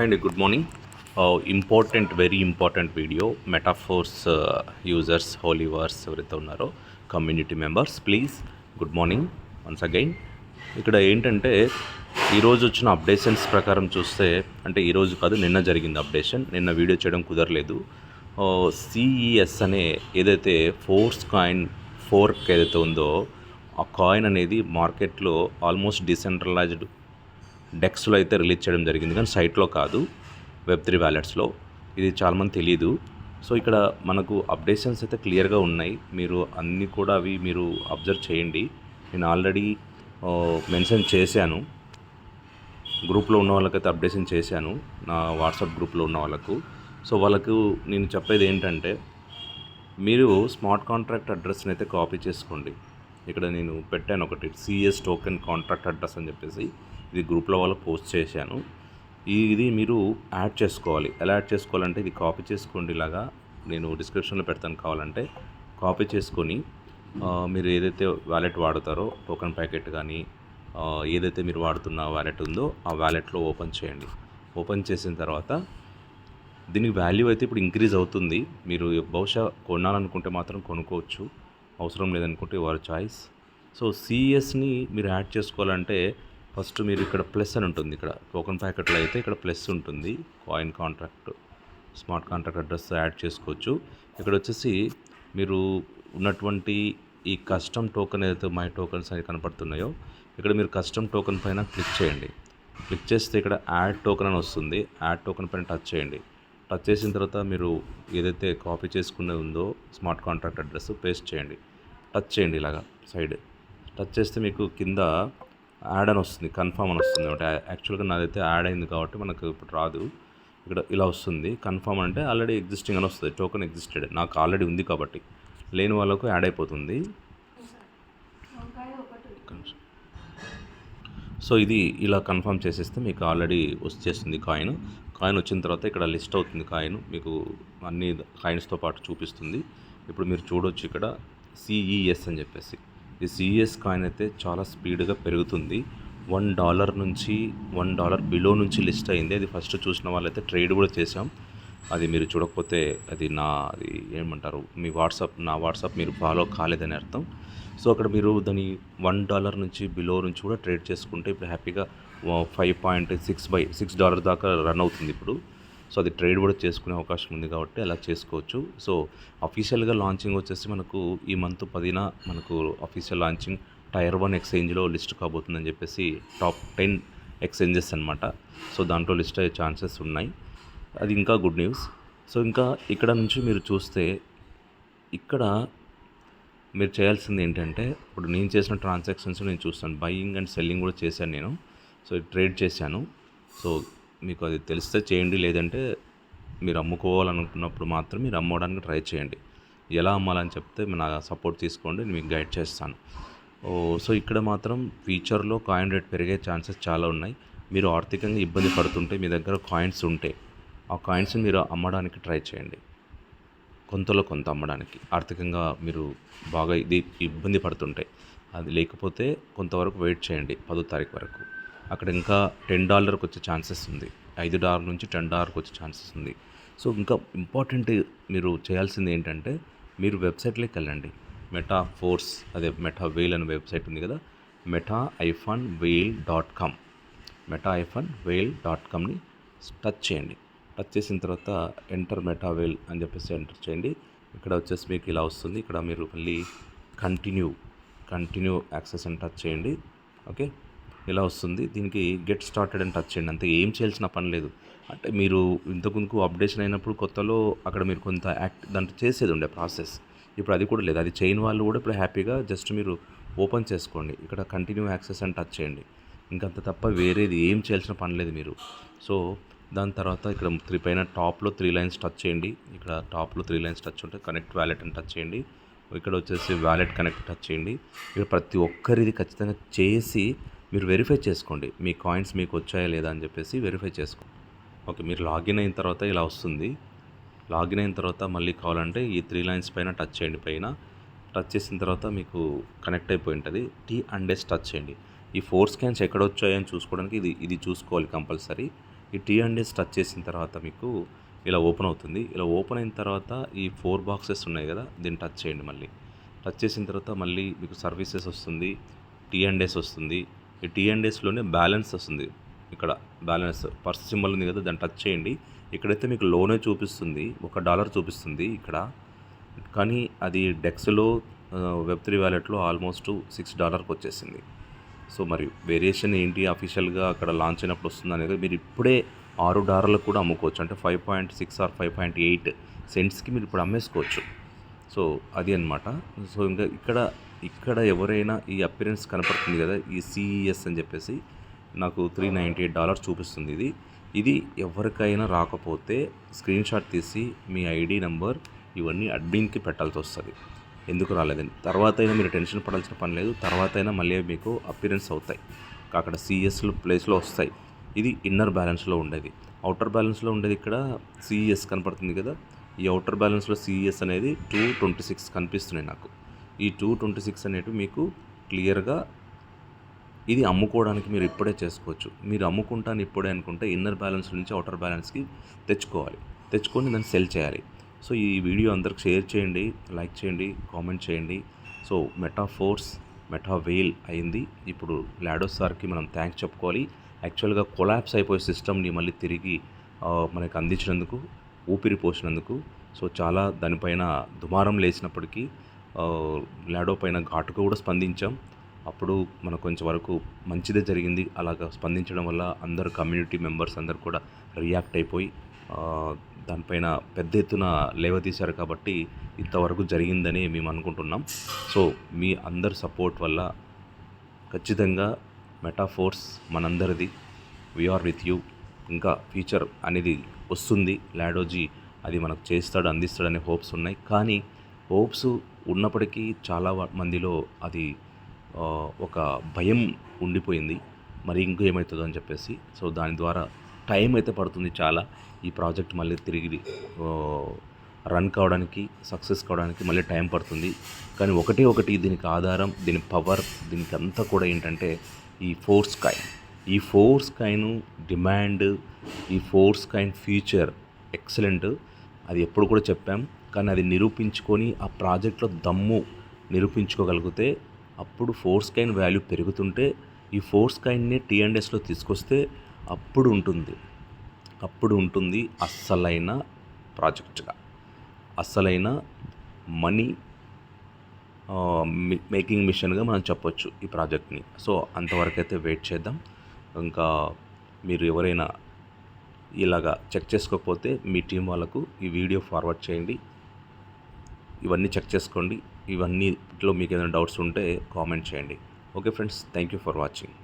And good morning. Important very important video Metaforce users హోలీవర్స్ ఎవరైతే ఉన్నారో community members please good morning once again. ఇక్కడ ఏంటంటే ఈరోజు వచ్చిన అప్డేషన్స్ ప్రకారం చూస్తే, అంటే ఈరోజు కాదు నిన్న జరిగింది అప్డేషన్, నిన్న వీడియో చేయడం కుదరలేదు. సిఈఎస్ అనే ఏదైతే ఫోర్స్ కాయిన్ ఫోర్క్ ఏదైతే ఉందో ఆ కాయిన్ అనేది మార్కెట్లో ఆల్మోస్ట్ డిసెంట్రలైజ్డ్ డెక్స్లో అయితే రిలీజ్ చేయడం జరిగింది, కానీ సైట్లో కాదు, వెబ్3 వ్యాలెట్స్లో. ఇది చాలామంది తెలియదు. సో ఇక్కడ మనకు అప్డేషన్స్ అయితే క్లియర్గా ఉన్నాయి, మీరు అన్నీ కూడా అవి మీరు అబ్జర్వ్ చేయండి. నేను ఆల్రెడీ మెన్షన్ చేశాను, గ్రూప్లో ఉన్న వాళ్ళకైతే అప్డేషన్ చేశాను, నా వాట్సాప్ గ్రూప్లో ఉన్న వాళ్ళకు. సో వాళ్ళకు నేను చెప్పేది ఏంటంటే, మీరు స్మార్ట్ కాంట్రాక్ట్ అడ్రస్ని అయితే కాపీ చేసుకోండి. ఇక్కడ నేను పెట్టాను ఒకటి సిఎస్ టోకెన్ కాంట్రాక్ట్ అడ్రస్ అని చెప్పేసి, ఇది గ్రూప్లో వాళ్ళు పోస్ట్ చేశాను. ఇది మీరు యాడ్ చేసుకోవాలి. ఎలా యాడ్ చేసుకోవాలంటే ఇది కాపీ చేసుకోండి, ఇలాగా నేను డిస్క్రిప్షన్లో పెడతాను, కావాలంటే కాపీ చేసుకొని మీరు ఏదైతే వ్యాలెట్ వాడతారో టోకెన్ ప్యాకెట్ కానీ ఏదైతే మీరు వాడుతున్న వ్యాలెట్ ఉందో ఆ వ్యాలెట్లో ఓపెన్ చేయండి. ఓపెన్ చేసిన తర్వాత దీనికి వాల్యూ అయితే ఇప్పుడు ఇంక్రీజ్ అవుతుంది. మీరు బహుశా కొనాలనుకుంటే మాత్రం కొనుక్కోవచ్చు, అవసరం లేదనుకుంటే యువర్ చాయిస్. సో సిఎస్ని మీరు యాడ్ చేసుకోవాలంటే ఫస్ట్ మీరు ఇక్కడ ప్లస్ అని ఉంటుంది, ఇక్కడ టోకెన్ ప్యాకెట్లో అయితే ఇక్కడ ప్లస్ ఉంటుంది, coin contract smart contract address add చేసుకోవచ్చు. ఇక్కడ వచ్చేసి మీరు ఉన్నటువంటి ఈ కస్టమ్ టోకెన్ ఏదైతే మై టోకెన్స్ అని కనపడుతున్నాయో, ఇక్కడ మీరు కస్టమ్ టోకెన్ పైన క్లిక్ చేయండి. క్లిక్ చేస్తే ఇక్కడ యాడ్ టోకెన్ అని వస్తుంది, యాడ్ టోకెన్ పైన టచ్ చేయండి. టచ్ చేసిన తర్వాత మీరు ఏదైతే కాపీ చేసుకునేది ఉందో స్మార్ట్ కాంట్రాక్ట్ అడ్రస్ పేస్ట్ చేయండి. టచ్ చేయండి ఇలాగా సైడ్. టచ్ చేస్తే మీకు కింద యాడ్ అని వస్తుంది, కన్ఫర్మ్ అని వస్తుంది. అంటే యాక్చువల్గా నాదైతే యాడ్ అయింది కాబట్టి మనకు ఇప్పుడు రాదు, ఇక్కడ ఇలా వస్తుంది. కన్ఫర్మ్ అంటే ఆల్రెడీ ఎగ్జిస్టింగ్ అని వస్తుంది, టోకెన్ ఎగ్జిస్టెడ్, నాకు ఆల్రెడీ ఉంది కాబట్టి. లేని వాళ్ళకు యాడ్ అయిపోతుంది. సో ఇది ఇలా కన్ఫర్మ్ చేసేస్తే మీకు ఆల్రెడీ వచ్చేస్తుంది కాయిన్. కాయిన్ వచ్చిన తర్వాత ఇక్కడ లిస్ట్ అవుతుంది కాయిన్, మీకు అన్ని కాయిన్స్తో పాటు చూపిస్తుంది. ఇప్పుడు మీరు చూడొచ్చు ఇక్కడ సిఈఎస్ అని చెప్పేసి, ఈ సిఈఎస్ కాయిన్ అయితే చాలా స్పీడ్గా పెరుగుతుంది. $1 నుంచి $1 బిలో నుంచి లిస్ట్ అయింది. అది ఫస్ట్ చూసిన వాళ్ళైతే ట్రేడ్ కూడా చేసాం. అది మీరు చూడకపోతే అది ఏమంటారు, మీ నా వాట్సాప్ మీరు ఫాలో కాలేదని అర్థం. సో అక్కడ మీరు దాని $1 నుంచి బిలో నుంచి కూడా ట్రేడ్ చేసుకుంటే ఇప్పుడు హ్యాపీగా $5.6 దాకా రన్ అవుతుంది ఇప్పుడు. సో అది ట్రేడ్ కూడా చేసుకునే అవకాశం ఉంది కాబట్టి అలా చేసుకోవచ్చు. సో అఫీషియల్గా లాంచింగ్ వచ్చేసి మనకు ఈ మంత్ 10న మనకు అఫీషియల్ లాంచింగ్ Tier 1 ఎక్స్చేంజ్లో లిస్ట్ కాబోతుందని చెప్పేసి, టాప్ 10 ఎక్స్చేంజెస్ అనమాట. సో దాంట్లో లిస్ట్ అయ్యే ఛాన్సెస్ ఉన్నాయి, అది ఇంకా గుడ్ న్యూస్. సో ఇంకా ఇక్కడ నుంచి మీరు చూస్తే, ఇక్కడ మీరు చేయాల్సింది ఏంటంటే, ఇప్పుడు నేను చేసిన ట్రాన్సాక్షన్స్ నేను చూస్తాను, బయింగ్ అండ్ సెల్లింగ్ కూడా చేశాను నేను. సో ట్రేడ్ చేశాను. సో మీకు అది తెలిస్తే చేయండి, లేదంటే మీరు అమ్ముకోవాలనుకున్నప్పుడు మాత్రం మీరు అమ్మడానికి ట్రై చేయండి. ఎలా అమ్మాలని చెప్తే నా సపోర్ట్ తీసుకోండి, నేను మీకు గైడ్ చేస్తాను. సో ఇక్కడ మాత్రం ఫ్యూచర్లో కాయిన్ రేట్ పెరిగే ఛాన్సెస్ చాలా ఉన్నాయి. మీరు ఆర్థికంగా ఇబ్బంది పడుతుంటే, మీ దగ్గర కాయిన్స్ ఉంటే ఆ కాయిన్స్ని మీరు అమ్మడానికి ట్రై చేయండి, కొంతలో కొంత అమ్మడానికి. ఆర్థికంగా మీరు బాగా ఇబ్బంది పడుతుంటే, అది లేకపోతే కొంతవరకు వెయిట్ చేయండి 10వ తారీఖు వరకు. అక్కడ ఇంకా $10కి వచ్చే ఛాన్సెస్ ఉంది, $5 నుంచి $10కి వచ్చే ఛాన్సెస్ ఉంది. సో ఇంకా ఇంపార్టెంట్ మీరు చేయాల్సింది ఏంటంటే, మీరు వెబ్సైట్లోకి వెళ్ళండి. మెటాఫోర్స్, అదే మెటావేల్ అనే వెబ్సైట్ ఉంది కదా, meta-whale.com, meta-whale.comని టచ్ చేయండి. టచ్ చేసిన తర్వాత ఎంటర్ మెటావేల్ అని చెప్పేసి ఎంటర్ చేయండి. ఇక్కడ వచ్చేసి మీకు ఇలా వస్తుంది. ఇక్కడ మీరు మళ్ళీ కంటిన్యూ యాక్సెస్ అని టచ్ చేయండి. ఓకే, ఇలా వస్తుంది. దీనికి గెట్ స్టార్టెడ్ అని టచ్ చేయండి, అంతే, ఏం చేయాల్సిన పని లేదు. అంటే మీరు ఇంతకు అప్డేషన్ అయినప్పుడు కొత్తలో అక్కడ మీరు కొంత దాంట్లో చేసేది ఉండే ప్రాసెస్, ఇప్పుడు అది కూడా లేదు. అది చేయని వాళ్ళు కూడా ఇప్పుడు హ్యాపీగా జస్ట్ మీరు ఓపెన్ చేసుకోండి. ఇక్కడ కంటిన్యూ యాక్సెస్ అని టచ్ చేయండి, ఇంకంత తప్ప వేరేది ఏం చేయాల్సిన పని లేదు మీరు. సో దాని తర్వాత ఇక్కడ పైన టాప్లో 3 లైన్స్ టచ్ చేయండి. ఇక్కడ టాప్లో 3 లైన్స్ టచ్ ఉంటే కనెక్ట్ వ్యాలెట్ అని టచ్ చేయండి. ఇక్కడ వచ్చేసి వ్యాలెట్ కనెక్ట్ టచ్ చేయండి. ఇక్కడ ప్రతి ఒక్కరిది ఖచ్చితంగా చేసి మీరు వెరిఫై చేసుకోండి, మీ కాయిన్స్ మీకు వచ్చాయా లేదా అని చెప్పేసి వెరిఫై చేసుకోండి. ఓకే, మీరు లాగిన్ అయిన తర్వాత ఇలా వస్తుంది. లాగిన్ అయిన తర్వాత మళ్ళీ కావాలంటే ఈ 3 లైన్స్ పైన టచ్ చేయండి. పైన టచ్ చేసిన తర్వాత మీకు కనెక్ట్ అయిపోయి ఉంటుంది. T&S టచ్ చేయండి. ఈ 4 స్కాన్స్ ఎక్కడ వచ్చాయని చూసుకోవడానికి ఇది చూసుకోవాలి కంపల్సరీ. ఈ T&S టచ్ చేసిన తర్వాత మీకు ఇలా ఓపెన్ అవుతుంది. ఇలా ఓపెన్ అయిన తర్వాత ఈ 4 బాక్సెస్ ఉన్నాయి కదా, దీన్ని టచ్ చేయండి. మళ్ళీ టచ్ చేసిన తర్వాత మళ్ళీ మీకు సర్వీసెస్ వస్తుంది, T&S వస్తుంది. ఈ T&Sలోనే బ్యాలెన్స్ వస్తుంది. ఇక్కడ బ్యాలెన్స్ పర్స్ సింబల్ ఉంది కదా, దాన్ని టచ్ చేయండి. ఇక్కడైతే మీకు లోనే చూపిస్తుంది, $1 చూపిస్తుంది ఇక్కడ. కానీ అది డెక్స్లో వెబ్3 వ్యాలెట్లో ఆల్మోస్ట్ $6కి వచ్చేసింది. సో మరి వేరియేషన్ ఏంటి అఫీషియల్గా అక్కడ లాంచ్ అయినప్పుడు వస్తుంది అనేది మీరు ఇప్పుడే $6 కూడా అమ్ముకోవచ్చు. అంటే 5.6 ఆర్ 5.8 సెంట్స్కి మీరు ఇప్పుడు అమ్మేసుకోవచ్చు. సో అది అనమాట. సో ఇంకా ఇక్కడ ఎవరైనా ఈ అపిరెన్స్ కనపడుతుంది కదా, ఈ CES అని చెప్పేసి నాకు $398 చూపిస్తుంది. ఇది ఎవరికైనా రాకపోతే స్క్రీన్ షాట్ తీసి మీ ఐడి నెంబర్ ఇవన్నీ అడ్మిన్కి పెట్టాల్సి వస్తుంది. ఎందుకు రాలేదని తర్వాత అయినా మీరు టెన్షన్ పడాల్సిన పని లేదు. తర్వాత అయినా మళ్ళీ మీకు అపిరెన్స్ అవుతాయి, అక్కడ CESలో ప్లేస్లో వస్తాయి. ఇది ఇన్నర్ బ్యాలెన్స్లో ఉండేది. అవుటర్ బ్యాలెన్స్లో ఉండేది ఇక్కడ CES కనపడుతుంది కదా, ఈ అవుటర్ బ్యాలెన్స్లో CES అనేది 226 కనిపిస్తున్నాయి నాకు. ఈ 226 అనేటివి మీకు క్లియర్గా ఇది అమ్ముకోవడానికి మీరు ఇప్పుడే చేసుకోవచ్చు. మీరు అమ్ముకుంటాను ఇప్పుడే అనుకుంటే ఇన్నర్ బ్యాలెన్స్ నుంచి అవుటర్ బ్యాలెన్స్కి తెచ్చుకొని దాన్ని సెల్ చేయాలి. సో ఈ వీడియో అందరికి షేర్ చేయండి, లైక్ చేయండి, కామెంట్ చేయండి. సో మెటాఫోర్స్ మెటావేల్ అయింది. ఇప్పుడు లాడో సార్కి మనం థ్యాంక్స్ చెప్పుకోవాలి. యాక్చువల్గా కొలాప్స్ అయిపోయే సిస్టమ్ని మళ్ళీ తిరిగి మనకు అందించినందుకు, ఊపిరి పోసినందుకు. సో చాలా దానిపైన దుమారం లేచినప్పటికీ లాడో పైన ఘాటుగా కూడా స్పందించాం. అప్పుడు మనకు కొంచెం వరకు మంచిదే జరిగింది. అలాగా స్పందించడం వల్ల అందరు కమ్యూనిటీ మెంబర్స్ అందరు కూడా రియాక్ట్ అయిపోయి దానిపైన పెద్ద ఎత్తున లేవతీశారు. కాబట్టి ఇంతవరకు జరిగిందని మేము అనుకుంటున్నాం. సో మీ అందరి సపోర్ట్ వల్ల ఖచ్చితంగా మెటాఫోర్స్ మనందరిది. We are with you. ఇంకా ఫ్యూచర్ అనేది వస్తుంది, లాడోజీ అది మనకు చేస్తాడు, అందిస్తాడనే హోప్స్ ఉన్నాయి. కానీ హోప్స్ ఉన్నప్పటికీ చాలా మందిలో అది ఒక భయం ఉండిపోయింది, మరి ఇంకేమవుతుందో అని చెప్పేసి. సో దాని ద్వారా టైం అయితే పడుతుంది చాలా. ఈ ప్రాజెక్ట్ మళ్ళీ తిరిగి రన్ కావడానికి, సక్సెస్ కావడానికి మళ్ళీ టైం పడుతుంది. కానీ ఒకటి దీనికి ఆధారం, దీని పవర్, దీనికి అంతా కూడా ఏంటంటే ఈ ఫోర్స్ కాయిన్ డిమాండ్, ఈ ఫోర్స్ కాయిన్ ఫ్యూచర్ ఎక్సలెంట్. అది ఎప్పుడు కూడా చెప్పాం. కానీ అది నిరూపించుకొని ఆ ప్రాజెక్ట్లో దమ్ము నిరూపించుకోగలిగితే అప్పుడు ఫోర్స్ కాయిన్ వాల్యూ పెరుగుతుంటే ఈ ఫోర్స్ కాయిన్ని T&Sలో తీసుకొస్తే అప్పుడు ఉంటుంది అస్సలైన ప్రాజెక్ట్గా, అస్సలైన మనీ మేకింగ్ మిషన్గా మనం చెప్పొచ్చు ఈ ప్రాజెక్ట్ని. సో అంతవరకు అయితే వెయిట్ చేద్దాం. ఇంకా మీరు ఎవరైనా ఇలాగా చెక్ చేసుకోకపోతే మీ టీం వాళ్ళకు ఈ వీడియో ఫార్వర్డ్ చేయండి. ఇవన్నీ చెక్ చేసుకోండి. ఇవన్నీలో మీకు ఏదైనా డౌట్స్ ఉంటే కామెంట్ చేయండి. Okay friends, thank you for watching.